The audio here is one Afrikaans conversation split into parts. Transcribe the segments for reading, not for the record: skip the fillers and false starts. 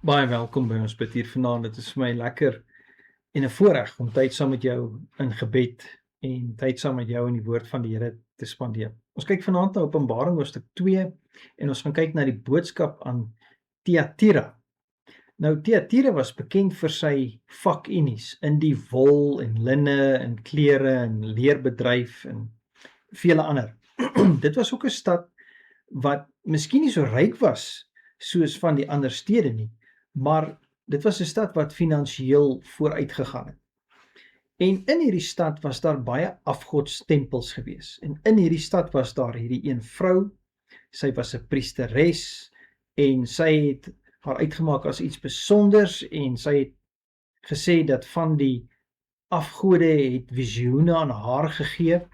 Baie welkom by ons bid hier vanaand. Dit is vir my lekker en 'n voorreg om tyd saam met jou in gebed en tyd saam met jou in die woord van die Here te spandeer. Ons kyk vanaand na Openbaring hoofstuk 2 en ons gaan kyk na die boodskap aan Thyatira. Nou Thyatira was bekend vir sy vakunie's in die wol en linne en klere en leerbedryf en vele ander. Dit was ook 'n stad wat miskien nie so ryk was soos van die ander stede nie, maar dit was 'n stad wat finansiëel vooruit gegaan het. En in hierdie stad was daar baie afgodstempels gewees. En in hierdie stad was daar hierdie een vrou, sy was 'n priesteres en sy het haar uitgemaak as iets besonders en sy het gesê dat van die afgode het visioene aan haar gegee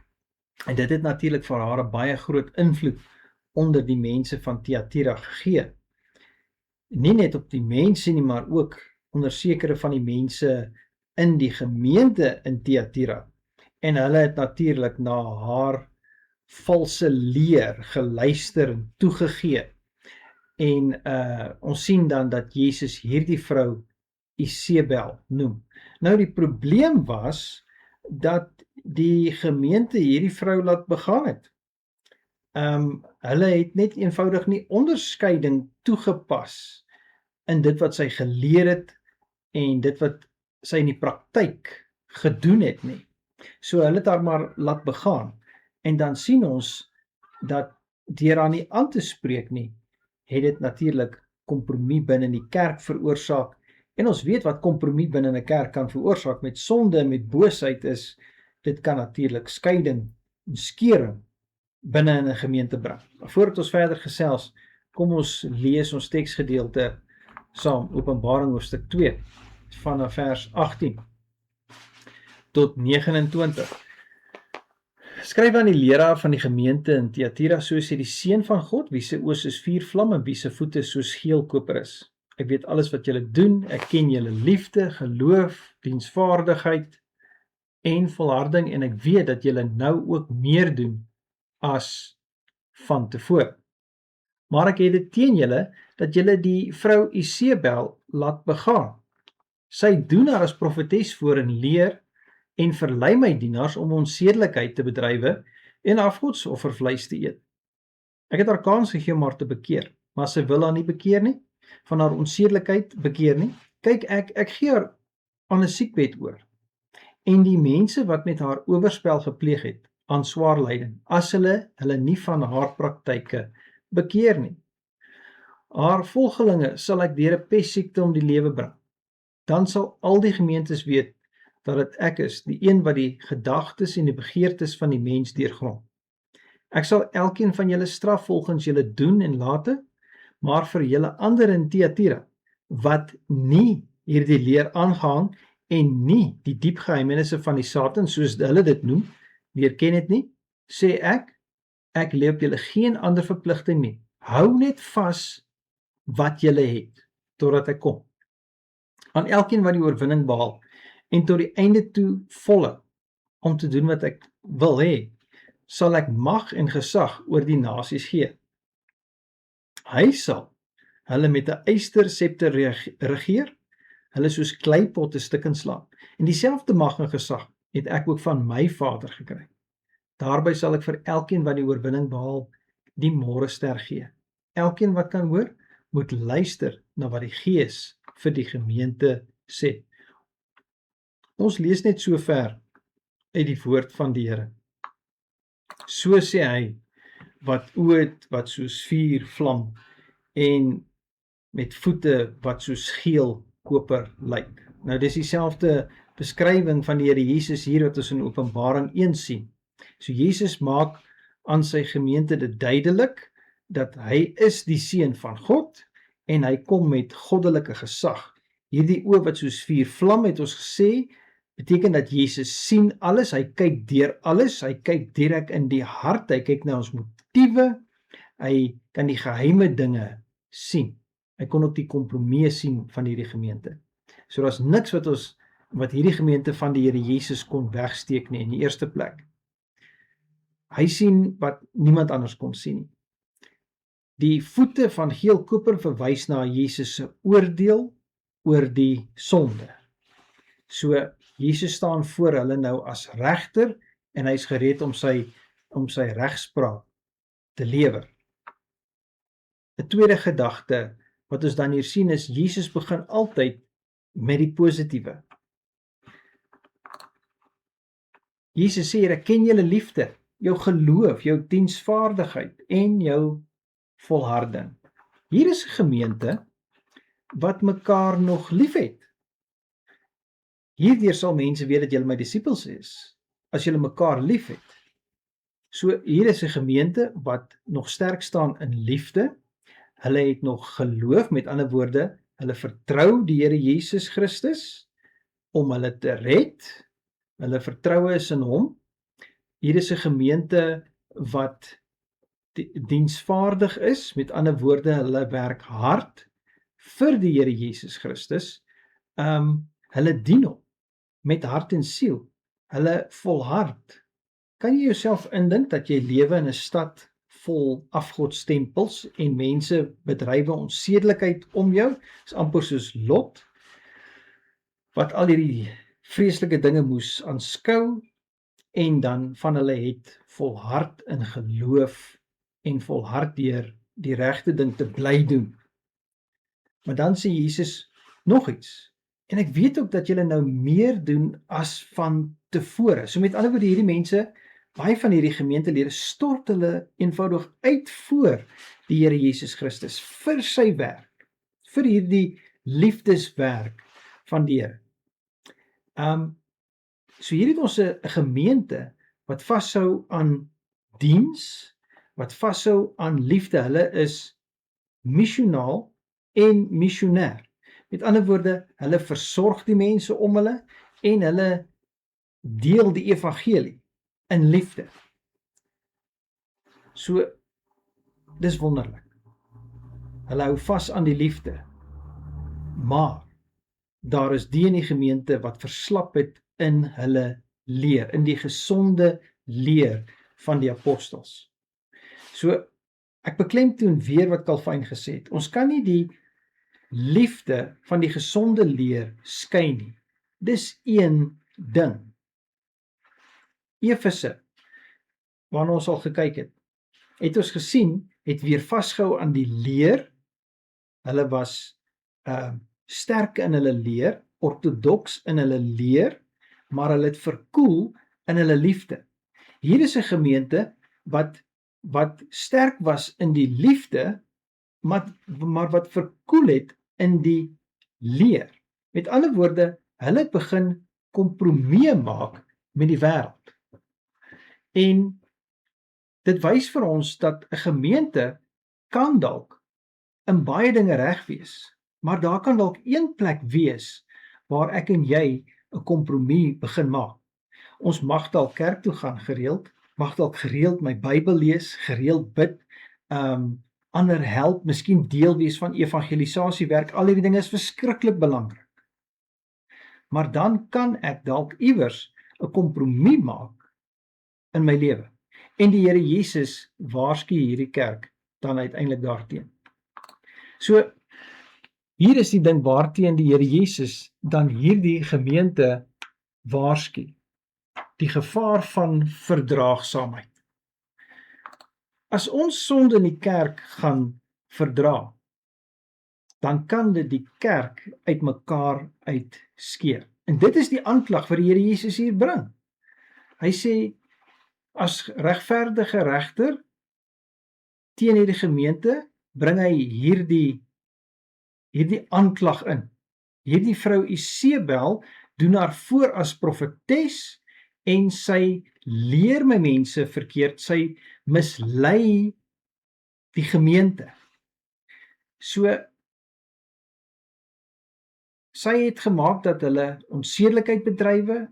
en dit het natuurlik vir haar 'n baie groot invloed onder die mense van Thyatira gegee. Nie net op die mense nie, maar ook onder sekere van die mense in die gemeente in Thyatira. En hulle het natuurlik na haar valse leer geluister en toegegee. En ons sien dan dat Jesus hierdie vrou Isebel noem. Nou die probleem was dat die gemeente hierdie vrou laat begaan het. Hulle het net eenvoudig nie onderskeiding toegepas in dit wat sy geleer het en dit wat sy in die praktyk gedoen het nie. So hulle het haar maar laat begaan. En dan sien ons dat deur haar nie aan te spreek nie, het dit natuurlik kompromie binne die kerk veroorsaak. En ons weet wat kompromie binne 'n kerk kan veroorsaak met sonde en met boosheid is, dit kan natuurlik skeiding en skeuring binne in 'n gemeente bring. Voordat ons verder gesels, kom ons lees ons teksgedeelte saam, Openbaring hoofstuk 2 vanaf vers 18 tot 29. Skryf aan die leraar van die gemeente in Thyatira, so sê die Seun van God, wie se oë is vuurvlam en wie se voete soos geelkoper is. Ek weet alles wat julle doen, ek ken julle liefde, geloof, diensvaardigheid en volharding en ek weet dat julle nou ook meer doen as van tevore. Maar ek het dit teen julle dat julle die vrou Isebel laat begaan. Sy doen haar as profetes voor en leer en verlei my dienaars om onsedelikheid te bedrywe en afgodsoffervleis te eet. Ek het haar kans gegee om haar te bekeer, maar sy wil haar nie bekeer nie, van haar onsedelikheid bekeer nie. Kyk, ek gee haar aan 'n siekbed oor. En die mense wat met haar oorspel gepleeg het, aan swaar lyding, as hulle nie van haar praktyke bekeer nie. Haar volgelinge sal ek deur 'n pessiekte om die lewe bring. Dan sal al die gemeentes weet dat dit ek is, die een wat die gedagtes en die begeertes van die mens deurgrond. Ek sal elkeen van julle straf volgens julle doen en late, maar vir julle ander in Thyatira, wat nie hierdie leer aangehang en nie die diep geheimenisse van die Satan, soos hulle dit noem, weerken het nie, sê ek lê op julle geen ander verpligting nie. Hou net vas wat julle het, totdat ek kom. Aan elkeen wat die oorwinning behaal, en tot die einde toe volle, om te doen wat ek wil hê, sal ek mag en gesag oor die nasies gee. Hy sal hulle met 'n ysterscepter regeer, hulle soos kleipotte stukkend slaan. En dieselfde mag en gesag het ek ook van my Vader gekry. Daarby sal ek vir elkeen wat die oorwinning behaal, die môrester gee. Elkeen wat kan hoor, moet luister na wat die Gees vir die gemeente sê. Ons lees net so ver uit die woord van die Here. So sê hy, wat oë het wat soos vuur vlam en met voete wat soos geel koper lyk. Nou dis dieselfde beskrywing van die Here Jesus hier wat ons in Openbaring 1 sien. So Jesus maak aan sy gemeente dit duidelik dat hy is die Seun van God en hy kom met goddelike gesag. Hierdie oë wat soos vuur vlam, het ons gesê, beteken dat Jesus sien alles, hy kyk deur alles, hy kyk direk in die hart, hy kyk na ons motiewe, hy kan die geheime dinge sien. Hy kon ook die kompromie sien van hierdie gemeente. So daar's niks wat hierdie gemeente van die Here Jesus kon wegsteek nie in die eerste plek. Hy sien wat niemand anders kon sien nie. Die voete van geel koper verwys na Jesus se oordeel oor die sonde. So Jesus staan voor hulle nou as regter en hy's gereed om sy regspraak te lewer. 'n Tweede gedagte wat ons dan hier sien is Jesus begin altyd met die positiewe. Jesus sê, ek ken julle liefde, jou geloof, jou diensvaardigheid en jou volharding. Hier is 'n gemeente wat mekaar nog liefhet. Hierdeur sal mense weet dat julle my disippels is, as julle mekaar liefhet. So hier is 'n gemeente wat nog sterk staan in liefde. Hulle het nog geloof, met ander woorde, hulle vertrou die Here Jesus Christus om hulle te red. Hulle vertroue is in hom. Hier is 'n gemeente wat diensvaardig is, met ander woorde, hulle werk hard vir die Here Jesus Christus. Hulle dien hom met hart en siel. Hulle volhard. Kan jy jouself indink dat jy lewe in 'n stad vol afgodstempels en mense bedrywe onsedelikheid om jou? Dis amper soos Lot, wat al hierdie vreeslike dinge moes aanskou en dan van hulle het volhard in geloof en volhard deur die regte ding te bly doen. Maar dan sê Jesus nog iets. En ek weet ook dat julle nou meer doen as van tevore. So met ander woorde, hierdie mense, baie van hierdie gemeentelede stort hulle eenvoudig uit voor die Here Jesus Christus vir sy werk, vir hierdie liefdeswerk van die Here. So hier het ons 'n gemeente wat vashou aan diens, wat vashou aan liefde. Hulle is missionaal en missionêr. Met ander woorde, hulle versorg die mense om hulle en hulle deel die evangelie in liefde. So, dis wonderlik. Hulle hou vas aan die liefde. Maar daar is die in die gemeente wat verslap het in hulle leer, in die gesonde leer van die apostels. So, ek beklemtoon weer wat Calvin gesê het. Ons kan nie die liefde van die gesonde leer skei nie. Dis een ding. Efese, waarna ons al gekyk het ons gesien, het weer vasgehou aan die leer. Hulle was sterk in hulle leer, ortodoks in hulle leer, maar hulle het verkoel in hulle liefde. Hier is 'n gemeente wat sterk was in die liefde, maar wat verkoel het in die leer. Met ander woorde, hulle het begin kompromie maak met die wêreld. En dit wys vir ons dat 'n gemeente kan dalk in baie dinge reg wees, maar daar kan dalk een plek wees waar ek en jy 'n kompromie begin maak. Ons mag dalk kerk toe gaan gereeld, mag dalk gereeld my Bybel lees, gereeld bid, ander help, miskien deel wees van evangelisasiewerk. Al hierdie dinge is verskriklik belangrik. Maar dan kan ek dalk iewers 'n kompromie maak in my lewe. En die Here Jesus waarsku hierdie kerk dan uiteindelik daarteen. So, hier is die ding waarteen die Here Jesus dan hierdie gemeente waarsku. Die gevaar van verdraagsaamheid. As ons sonde in die kerk gaan verdra, dan kan dit die kerk uitmekaar uitskeer. En dit is die aanklag wat die Here Jesus hier bring. Hy sê, as regverdige regter teen hierdie gemeente, bring hy hierdie aanklag in. Hierdie vrou Isebel doen haar voor as profetes en sy leer my mense verkeerd, sy mislei die gemeente. So, sy het gemaak dat hulle onsedelikheid bedrywe,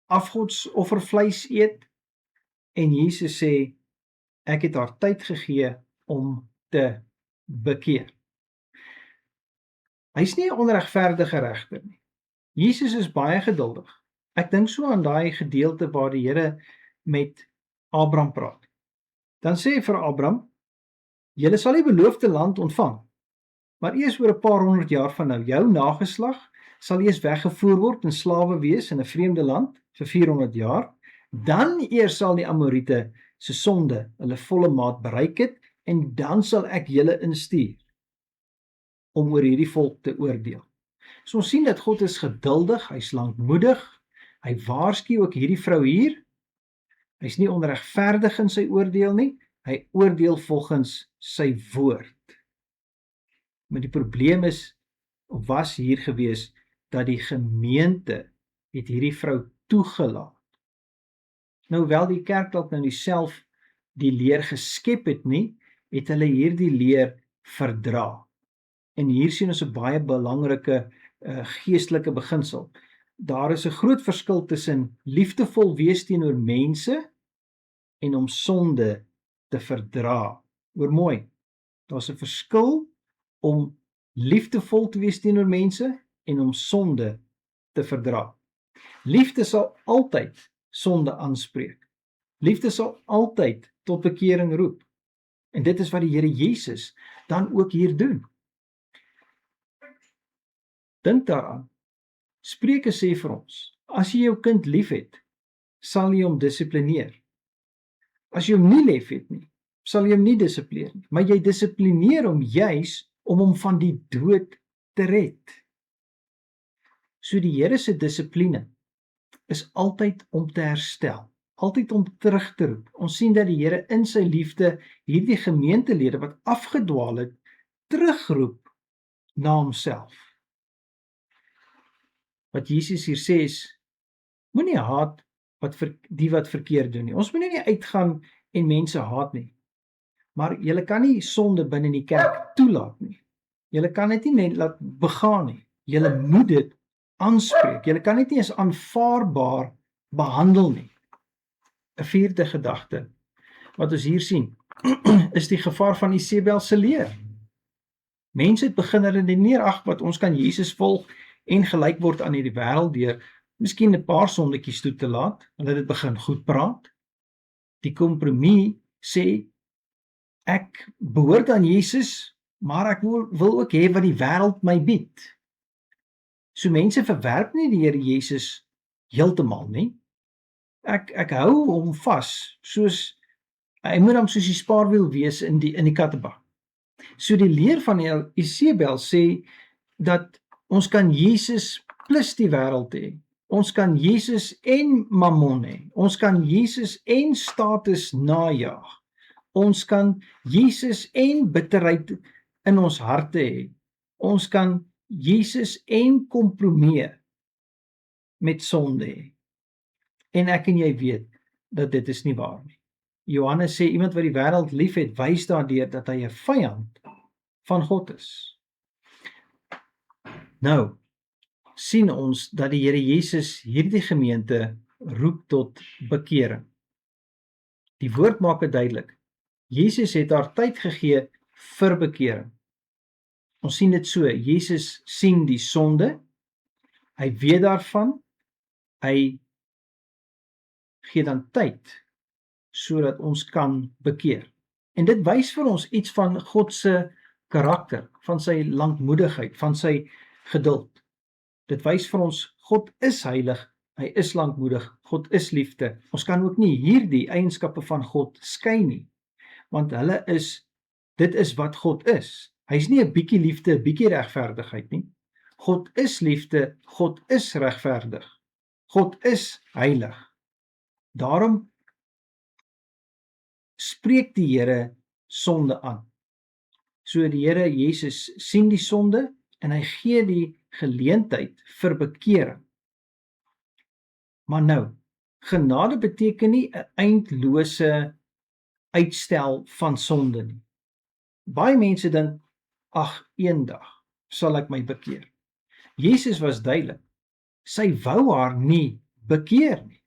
afgodsoffervleis eet, en Jesus sê, ek het haar tyd gegee om te bekeer. Hy's nie 'n onregverdige regter nie. Jesus is baie geduldig. Ek dink so aan daai gedeelte waar die Here met Abraham praat. Dan sê hy vir Abraham, julle sal die beloofde land ontvang, maar eers oor 'n paar honderd jaar van nou, jou nageslag sal eers weggevoer word en slawe wees in 'n vreemde land vir 400 jaar, dan eers sal die Amoriete se sonde hulle volle maat bereik het, en dan sal ek julle instuur om oor hierdie volk te oordeel. So ons sien dat God is geduldig, hy's lankmoedig, hy waarsku ook hierdie vrou hier, hy's nie onregverdig in sy oordeel nie, hy oordeel volgens sy woord. Maar die probleem was hier gewees, dat die gemeente het hierdie vrou toegelaat. Nou, hoewel die kerk dalk nou nie self die leer geskep het nie, het hulle hierdie leer verdra. En hier sien ons 'n baie belangrike geestelike beginsel. Daar is 'n groot verskil tussen liefdevol wees teenoor mense en om sonde te verdra. Hoor mooi, daar's 'n verskil om liefdevol te wees teenoor mense en om sonde te verdra. Liefde sal altyd sonde aanspreek. Liefde sal altyd tot bekering roep. En dit is wat die Here Jesus dan ook hier doen. Dink daaraan. Spreuke sê vir ons, as jy jou kind liefhet, sal jy hom dissiplineer. As jy hom nie liefhet nie, sal jy hom nie dissiplineer nie, maar jy dissiplineer hom juis om hom van die dood te red. So die Here se dissipline is altyd om te herstel, altyd om terug te roep. Ons sien dat die Here in sy liefde hierdie gemeentelede wat afgedwaal het, terugroep na homself. Wat Jesus hier sê is, moenie haat die wat verkeerd doen nie. Ons moet nie uitgaan en mense haat nie. Maar julle kan nie sonde binne die kerk toelaat nie. Julle kan dit nie net laat begaan nie. Julle moet dit aanspreek. Julle kan dit nie as aanvaarbaar behandel nie. 'n vierde gedagte wat ons hier sien, is die gevaar van Isebel se leer. Mense het begin redeneer, ag, wat ons kan Jesus volg en gelyk word aan hierdie wêreld deur miskien 'n paar sondetjies toe te laat. Hulle het dit begin goed praat. Die kompromie sê, ek behoort aan Jesus, maar ek wil ook hê wat die wêreld my bied. So mense verwerp nie die Here Jesus heeltemal nie. Ek hou hom vas, soos hy moet dan soos die spaarwiel wees in die kattebak. So die leer van Isebel sê dat ons kan Jesus plus die wêreld hê. Ons kan Jesus en mammon hê. Ons kan Jesus en status najag. Ons kan Jesus en bitterheid in ons harte hê. Ons kan Jesus en kompromie met sonde hê. En ek en jy weet dat dit is nie waar nie. Johannes sê iemand wat die wêreld liefhet, wys daardeur dat hy 'n vyand van God is. Nou sien ons dat die Here Jesus hierdie gemeente roep tot bekering. Die woord maak dit duidelik. Jesus het haar tyd gegee vir bekering. Ons sien dit so, Jesus sien die sonde, hy weet daarvan, hy gee dan tyd sodat ons kan bekeer. En dit wys vir ons iets van God se karakter, van sy lankmoedigheid, van sy geduld. Dit wys vir ons, God is heilig, hy is lankmoedig, God is liefde. Ons kan ook nie hierdie eienskappe van God skei nie, want dit is wat God is. Hy is nie 'n bietjie liefde, 'n bietjie regverdigheid nie. God is liefde, God is regverdig. God is heilig. Daarom spreek die Here sonde aan. So die Here Jesus sien die sonde en hy gee die geleentheid vir bekering. Maar nou, genade beteken nie 'n eindlose uitstel van sonde nie. Baie mense dink, ag, eendag sal ek my bekeer. Jesus was duidelik. Sy wou haar nie bekeer nie.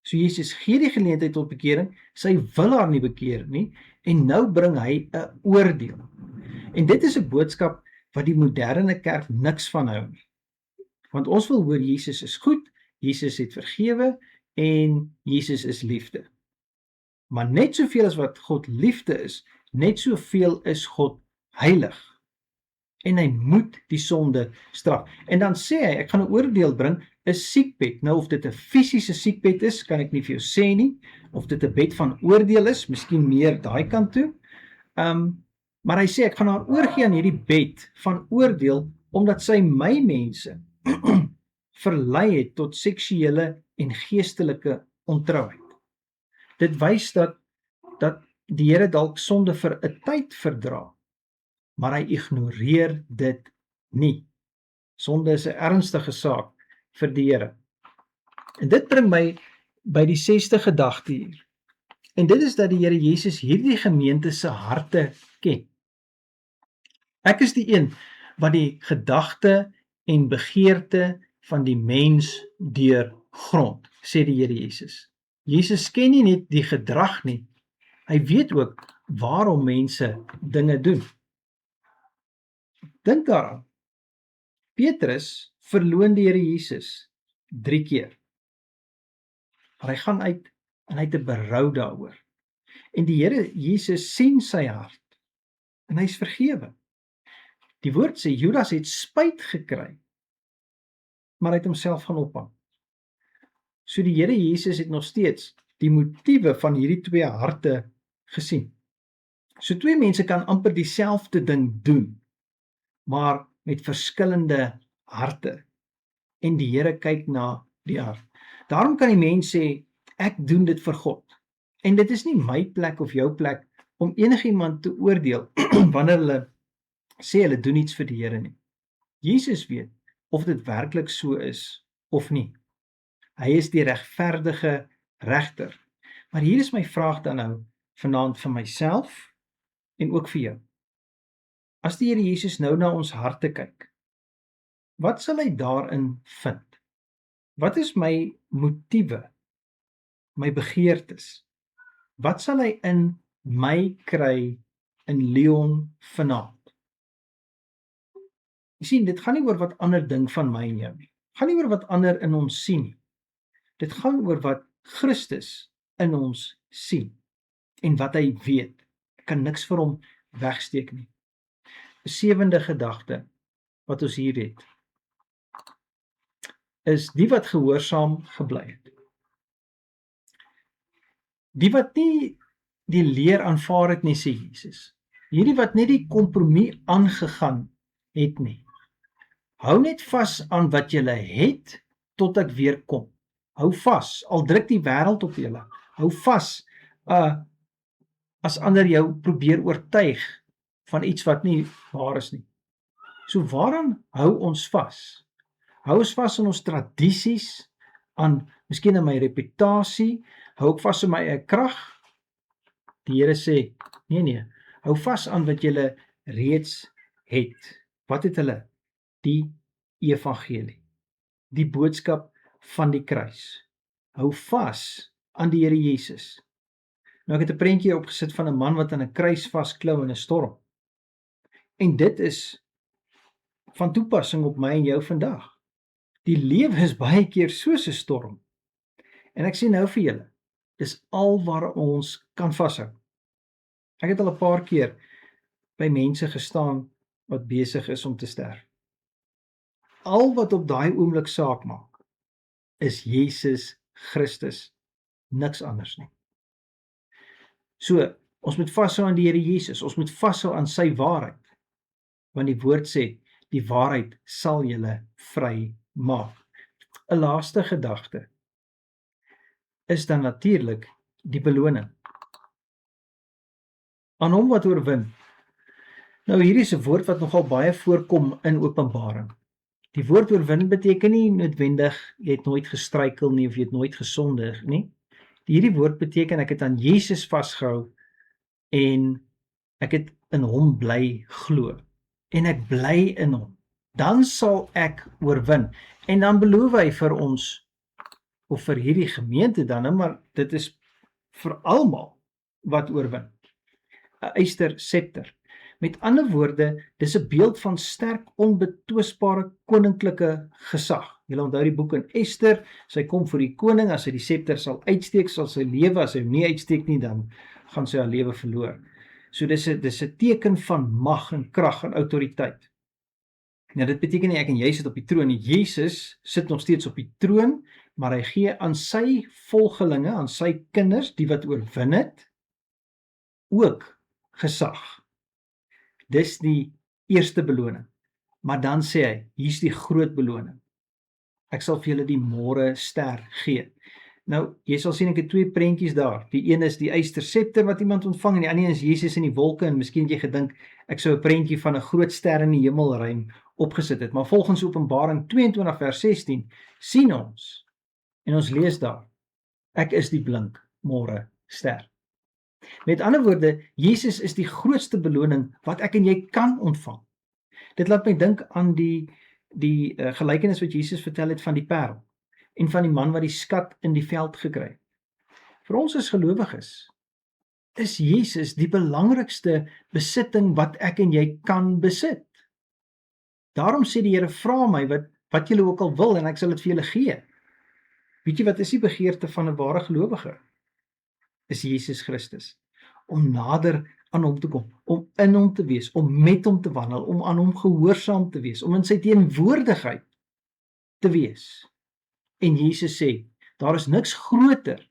So Jesus gee die geleentheid tot bekering, sy wil haar nie bekeer nie, en nou bring hy 'n oordeel. En dit is 'n boodskap wat die moderne kerk niks van hou nie. Want ons wil hoor Jesus is goed, Jesus het vergewe en Jesus is liefde. Maar net soveel as wat God liefde is, net soveel is God heilig. En hy moet die sonde straf. En dan sê hy, ek gaan 'n oordeel bring, 'n siekbed. Nou of dit 'n fisiese siekbed is, kan ek nie vir jou sê nie, of dit 'n bed van oordeel is, miskien meer daai kant toe. Maar hy sê, ek gaan haar oorgee aan hierdie bed van oordeel, omdat sy my mense verlei het tot seksuele en geestelike ontrouheid. Dit wys dat die Here dalk sonde vir 'n tyd verdra, maar hy ignoreer dit nie. Sonde is 'n ernstige saak vir die Here. En dit bring my by die 6ste gedagte hier. En dit is dat die Here Jesus hierdie gemeente se harte ken. Ek is die een wat die gedagte en begeerte van die mens deurgrond, sê die Here Jesus. Jesus ken nie net die gedrag nie, hy weet ook waarom mense dinge doen. Dink daaraan. Petrus verloon die Here Jesus 3 keer. Maar hy gaan uit en hy het 'n berou daaroor. En die Here Jesus sien sy hart en hy's vergewe. Die woord sê Judas het spyt gekry, maar hy het homself gaan ophang. So die Here Jesus het nog steeds die motiewe van hierdie 2 harte gesien. So 2 mense kan amper dieselfde ding doen, maar met verskillende harte. En die Here kyk na die hart. Daarom kan die mens sê, ek doen dit vir God. En dit is nie my plek of jou plek om enigiemand te oordeel wanneer hulle sê hulle doen iets vir die Here nie. Jesus weet of dit werklik so is of nie. Hy is die regverdige regter. Maar hier is my vraag dan nou vanaand vir myself en ook vir jou. As die Here Jesus nou na ons harte kyk, wat sal hy daarin vind? Wat is my motiewe, my begeertes? Wat sal hy in my kry in Leon vanaand? Jy sien, dit gaan nie oor wat ander dink van my en jou nie. Dit gaan nie oor wat ander in ons sien nie. Dit gaan oor wat Christus in ons sien en wat hy weet. Ek kan niks vir hom wegsteek nie. 'n 7de gedagte wat ons hier het, is die wat gehoorsaam gebly het. Die wat nie die leer aanvaar het nie, sê Jesus. Hierdie wat net die kompromie aangegaan het nie. Hou net vas aan wat julle het tot ek weer kom. Hou vas, al druk die wêreld op julle. Hou vas, as ander jou probeer oortuig van iets wat nie waar is nie. So waaraan hou ons vas? Hou ons vas aan ons tradisies, aan miskien aan my reputasie, hou ek vas aan my eie krag? Die Here sê, nee, hou vas aan wat julle reeds het. Wat het hulle? Die evangelie, die boodskap van die kruis. Hou vas aan die Here Jesus. Nou ek het 'n prentjie opgesit van 'n man wat aan 'n kruis vasklou in 'n storm. En dit is van toepassing op my en jou vandag. Die lewe is baie keer soos 'n storm. En ek sê nou vir julle, dis alwaar ons kan vashou. Ek het al 'n paar keer by mense gestaan wat besig is om te sterf. Al wat op daai oomblik saak maak, is Jesus Christus, niks anders nie. So, ons moet vashou aan die Here Jesus, ons moet vashou aan sy waarheid, want die woord sê, die waarheid sal julle vry maak. 'n Laaste gedagte is dan natuurlik die beloning. Aan hom wat oorwin. Nou hierdie is 'n woord wat nogal baie voorkom in Openbaring. Die woord oorwin beteken nie noodwendig jy het nooit gestruikel nie of jy het nooit gesondig nie. Hierdie woord beteken ek het aan Jesus vasgehou en ek het in hom bly glo en ek bly in hom. Dan sal ek oorwin. En dan beloof hy vir ons of vir hierdie gemeente dan, maar dit is vir almal wat oorwin. 'n Yster scepter. Met ander woorde, dis 'n beeld van sterk, onbetwisbare koninklike gesag. Julle onthou die boek in Ester, sy kom voor die koning, as hy die scepter sal uitsteek, sal sy lewe, as hy hom nie uitsteek nie, dan gaan sy haar lewe verloor. So dis 'n teken van mag en krag en autoriteit. Nou dit beteken nie ek en jy sit op die troon nie. Jesus sit nog steeds op die troon, maar hy gee aan sy volgelinge, aan sy kinders, die wat oorwin het, ook gesag. Dis die eerste beloning. Maar dan sê hy, hier's die groot beloning. Ek sal vir julle die môre ster gee. Nou, jy sal sien ek het twee prentjies daar. Die een is die eysterscepter wat iemand ontvang en die ander is Jesus in die wolke en miskien het jy gedink ek sou 'n prentjie van 'n groot ster in die hemelruim opgesit het. Maar volgens Openbaring 22 vers 16 sien ons en ons lees daar: ek is die blink môre ster. Met ander woorde, Jesus is die grootste beloning wat ek en jy kan ontvang. Dit laat my dink aan die gelykenis wat Jesus vertel het van die parel en van die man wat die skat in die veld gekry het. Vir ons as gelowiges is Jesus die belangrikste besitting wat ek en jy kan besit. Daarom sê die Here, vra my wat julle ook al wil en ek sal dit vir julle gee. Weet jy wat is die begeerte van 'n ware gelowige? Is Jesus Christus. Om nader aan hom te kom, om in hom te wees, om met hom te wandel, om aan hom gehoorsaam te wees, om in sy teenwoordigheid te wees. En Jesus sê, daar is niks groter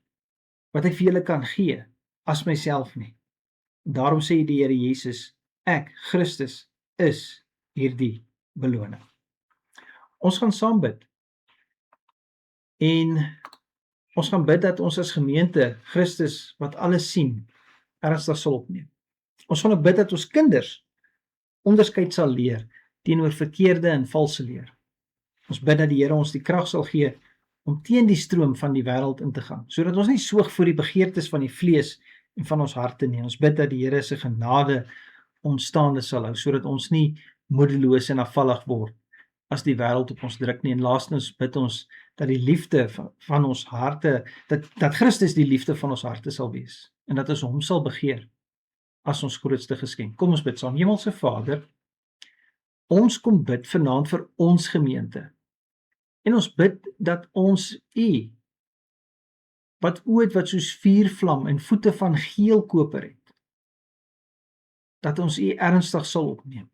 wat ek vir julle kan gee as myself nie. Daarom sê die Here Jesus, ek, Christus, is hierdie beloning. Ons gaan saam bid. En ons gaan bid dat ons as gemeente Christus wat alles sien, ernstig sal opneem. Ons gaan ook bid dat ons kinders onderskeid sal leer teenoor verkeerde en valse leer. Ons bid dat die Here ons die krag sal gee om teen die stroom van die wêreld in te gaan, sodat ons nie soog vir die begeertes van die vlees en van ons harte nie. Ons bid dat die Here se genade ons staande sal hou, sodat ons nie moedeloos en afvallig word as die wêreld op ons druk nie. En laastens bid ons dat die liefde van ons harte, dat Christus die liefde van ons harte sal wees, en dat ons hom sal begeer as ons grootste geskenk. Kom ons bid saam. Hemelse Vader, ons kom bid vanaand vir ons gemeente. En ons bid dat ons U, wat ooit wat soos vuurvlam en voete van geel koper het, dat ons U ernstig sal opneem.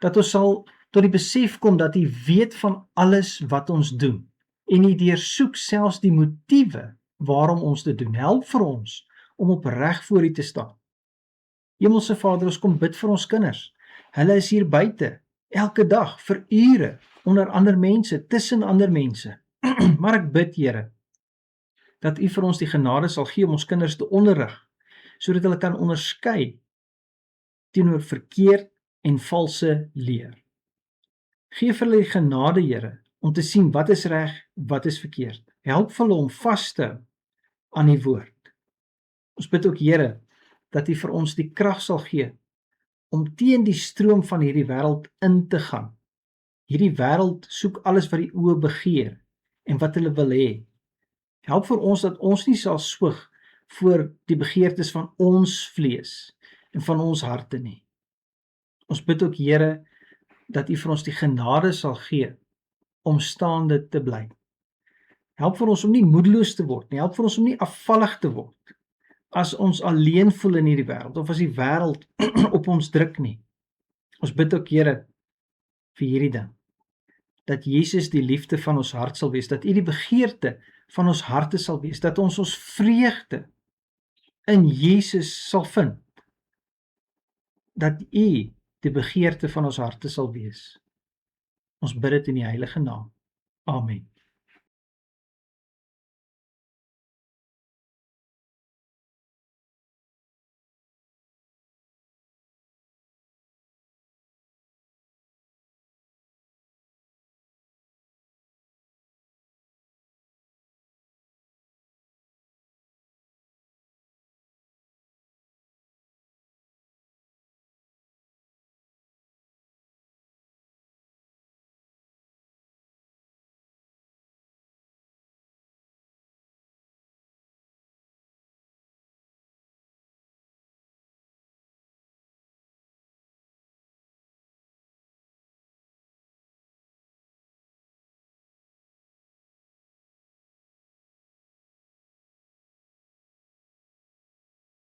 Dat ons sal tot die besef kom dat U weet van alles wat ons doen. En U deursoek selfs die motiewe waarom ons dit doen. Help vir ons om opreg voor U te staan. Hemelse Vader, ons kom bid vir ons kinders. Hulle is hier buite, elke dag, vir ure, onder ander mense, tussen ander mense. Maar ek bid, Here, dat U vir ons die genade sal gee om ons kinders te onderrig, sodat hulle kan onderskei teenoor verkeerd en valse leer. Geef vir hulle die genade, Here, om te sien wat is reg, wat is verkeerd. Help vir hulle om vas te hou aan die woord. Ons bid ook, Here, dat U vir ons die krag sal gee om teen die stroom van hierdie wêreld in te gaan. Hierdie wêreld soek alles wat die oë begeer en wat hulle wil hê. Help vir ons dat ons nie sal soeg voor die begeertes van ons vlees en van ons harte nie. Ons bid ook, Here, dat U vir ons die genade sal gee om staande te bly. Help vir ons om nie moedeloos te word nie. Help vir ons om nie afvallig te word as ons alleen voel in hierdie wêreld of as die wêreld op ons druk nie. Ons bid ook, Here, vir hierdie ding, dat Jesus die liefde van ons hart sal wees, dat U die begeerte van ons harte sal wees, dat ons vreugde in Jesus sal vind, dat U die begeerte van ons harte sal wees. Ons bid dit in die heilige naam. Amen.